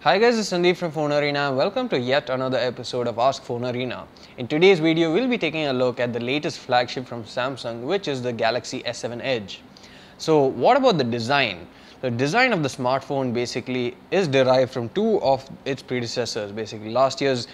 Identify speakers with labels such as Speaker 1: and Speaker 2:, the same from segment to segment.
Speaker 1: Hi guys, this is Sandeep from Phone Arena and welcome to yet another episode of Ask Phone Arena. In today's video, we'll be taking a look at the latest flagship from Samsung, which is the Galaxy S7 Edge. So what about the design? The design of the smartphone basically is derived from two of its predecessors, basically last year's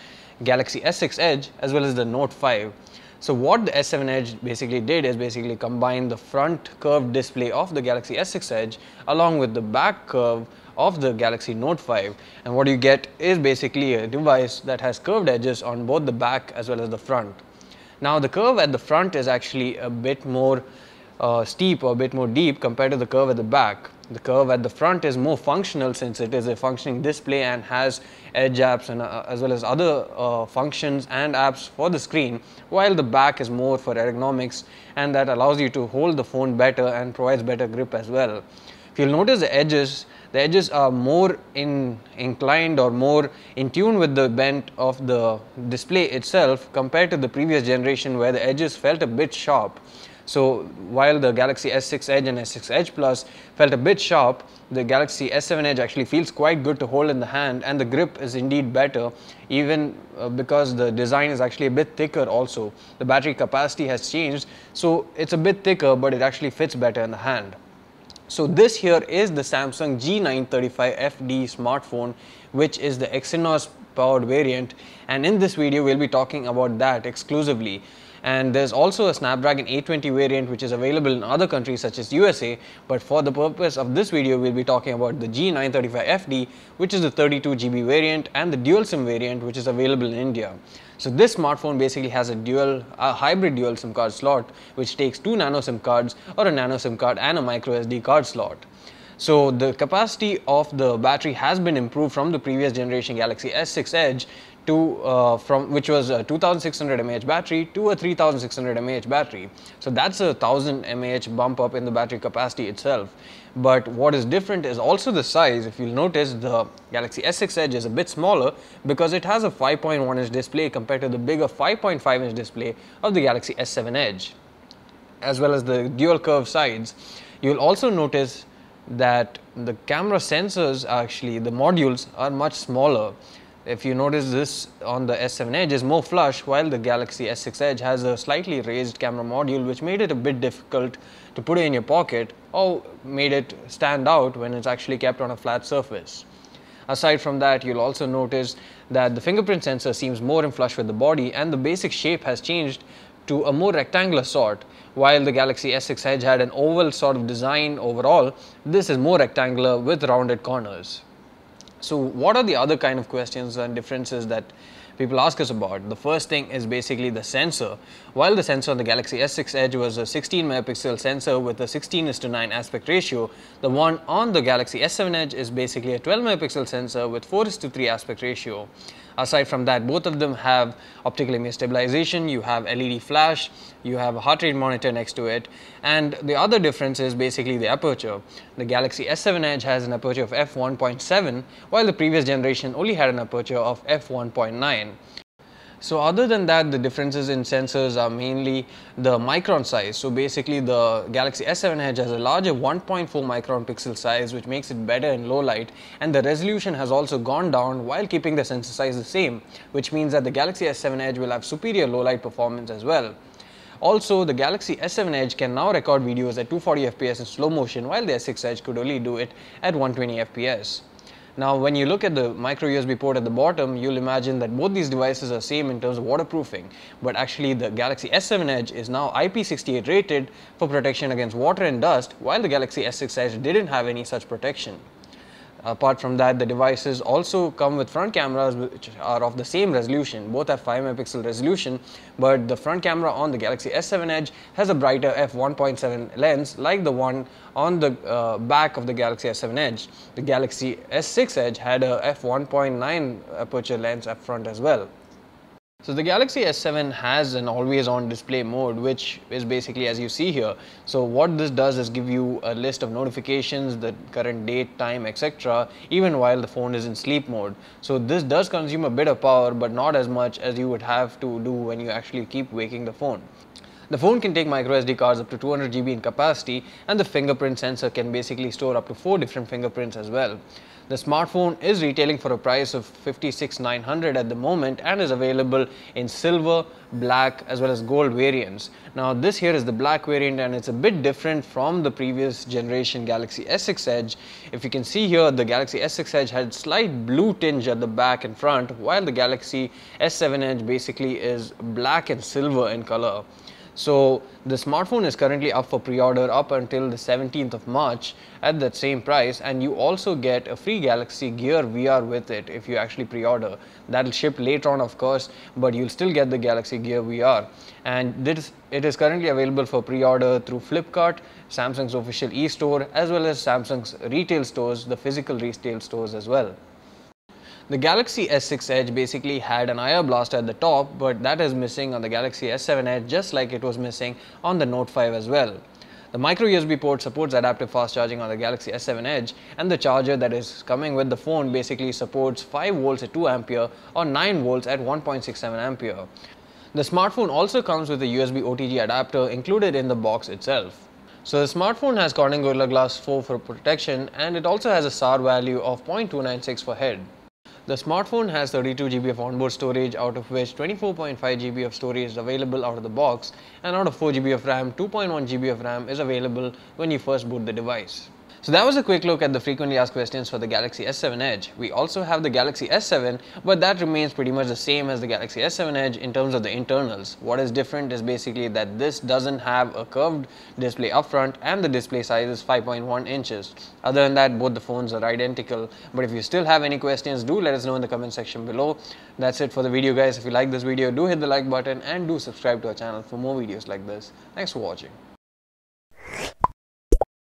Speaker 1: Galaxy S6 Edge as well as the Note 5. So what the S7 Edge basically did is basically combine the front curved display of the Galaxy S6 Edge along with the back curve of the Galaxy Note 5, and what you get is basically a device that has curved edges on both the back as well as the front. Now the curve at the front is actually a bit more steep or a bit more deep compared to the curve at the back. The curve at the front is more functional since it is a functioning display and has edge apps and as well as other functions and apps for the screen, while the back is more for ergonomics and that allows you to hold the phone better and provides better grip as well. If you'll notice the edges are more inclined or more in tune with the bend of the display itself compared to the previous generation where the edges felt a bit sharp. So while the Galaxy S6 Edge and S6 Edge Plus felt a bit sharp, the Galaxy S7 Edge actually feels quite good to hold in the hand, and the grip is indeed better, even because the design is actually a bit thicker also. The battery capacity has changed, so it's a bit thicker but it actually fits better in the hand. So this here is the Samsung G935FD smartphone, which is the Exynos powered variant, and in this video we'll be talking about that exclusively. And there's also a Snapdragon 820 variant which is available in other countries such as USA, but for the purpose of this video we'll be talking about the G935FD, which is the 32GB variant, and the dual SIM variant which is available in India. So this smartphone basically has a hybrid dual SIM card slot which takes two nano SIM cards or a nano SIM card and a micro SD card slot. So the capacity of the battery has been improved from the previous generation Galaxy S6 Edge to which was a 2600 mAh battery to a 3600 mAh battery. So that's a 1000 mAh bump up in the battery capacity itself. But what is different is also the size. If you'll notice, the Galaxy S6 Edge is a bit smaller because it has a 5.1-inch display compared to the bigger 5.5-inch display of the Galaxy S7 Edge, as well as the dual curved sides. You'll also notice that the camera sensors, actually the modules, are much smaller. If you notice, this on the S7 Edge is more flush, while the Galaxy S6 Edge has a slightly raised camera module which made it a bit difficult to put it in your pocket or made it stand out when it's actually kept on a flat surface. Aside from that, you'll also notice that the fingerprint sensor seems more in flush with the body, and the basic shape has changed to a more rectangular sort. While the Galaxy S6 Edge had an oval sort of design overall, this is more rectangular with rounded corners. So what are the other kind of questions and differences that people ask us about? The first thing is basically the sensor. While the sensor on the Galaxy S6 Edge was a 16 megapixel sensor with a 16:9 aspect ratio, the one on the Galaxy S7 Edge is basically a 12 megapixel sensor with 4:3 aspect ratio. Aside from that, both of them have optical image stabilization, you have LED flash, you have a heart rate monitor next to it, and the other difference is basically the aperture. The Galaxy S7 Edge has an aperture of f1.7, while the previous generation only had an aperture of f1.9. So other than that, the differences in sensors are mainly the micron size. So basically the Galaxy S7 Edge has a larger 1.4 micron pixel size, which makes it better in low light, and the resolution has also gone down while keeping the sensor size the same, which means that the Galaxy S7 Edge will have superior low light performance as well. Also, the Galaxy S7 Edge can now record videos at 240 fps in slow motion, while the S6 Edge could only do it at 120 fps. Now, when you look at the micro USB port at the bottom, you'll imagine that both these devices are same in terms of waterproofing, but actually the Galaxy S7 Edge is now IP68 rated for protection against water and dust, while the Galaxy S6 Edge didn't have any such protection. Apart from that, the devices also come with front cameras which are of the same resolution. Both have 5 megapixel resolution, but the front camera on the Galaxy S7 Edge has a brighter f1.7 lens like the one on the back of the Galaxy S7 Edge. The Galaxy S6 Edge had a f1.9 aperture lens up front as well. So the Galaxy S7 has an always-on display mode, which is basically as you see here. So what this does is give you a list of notifications, the current date, time, etc., even while the phone is in sleep mode. So this does consume a bit of power, but not as much as you would have to do when you actually keep waking the phone. The phone can take micro SD cards up to 200 GB in capacity, and the fingerprint sensor can basically store up to 4 different fingerprints as well. The smartphone is retailing for a price of 56,900 at the moment and is available in silver, black as well as gold variants. Now this here is the black variant and it's a bit different from the previous generation Galaxy S6 Edge. If you can see here, the Galaxy S6 Edge had slight blue tinge at the back and front, while the Galaxy S7 Edge basically is black and silver in color. So the smartphone is currently up for pre-order up until the 17th of March at that same price, and you also get a free Galaxy Gear VR with it if you actually pre-order. That'll ship later on, of course, but you'll still get the Galaxy Gear VR. And it is currently available for pre-order through Flipkart, Samsung's official e-store, as well as Samsung's retail stores, the physical retail stores as well. The Galaxy S6 Edge basically had an IR blaster at the top, but that is missing on the Galaxy S7 Edge, just like it was missing on the Note 5 as well. The micro USB port supports adaptive fast charging on the Galaxy S7 Edge, and the charger that is coming with the phone basically supports 5 volts at 2 ampere or 9 volts at 1.67 ampere. The smartphone also comes with a USB OTG adapter included in the box itself. So the smartphone has Corning Gorilla Glass 4 for protection, and it also has a SAR value of 0.296 for head. The smartphone has 32 GB of onboard storage, out of which 24.5 GB of storage is available out of the box, and out of 4 GB of RAM, 2.1 GB of RAM is available when you first boot the device. So that was a quick look at the frequently asked questions for the Galaxy S7 Edge. We also have the Galaxy S7, but that remains pretty much the same as the Galaxy S7 Edge in terms of the internals. What is different is basically that this doesn't have a curved display up front, and the display size is 5.1 inches. Other than that, both the phones are identical. But if you still have any questions, do let us know in the comment section below. That's it for the video, guys. If you like this video, do hit the like button and do subscribe to our channel for more videos like this. Thanks for watching.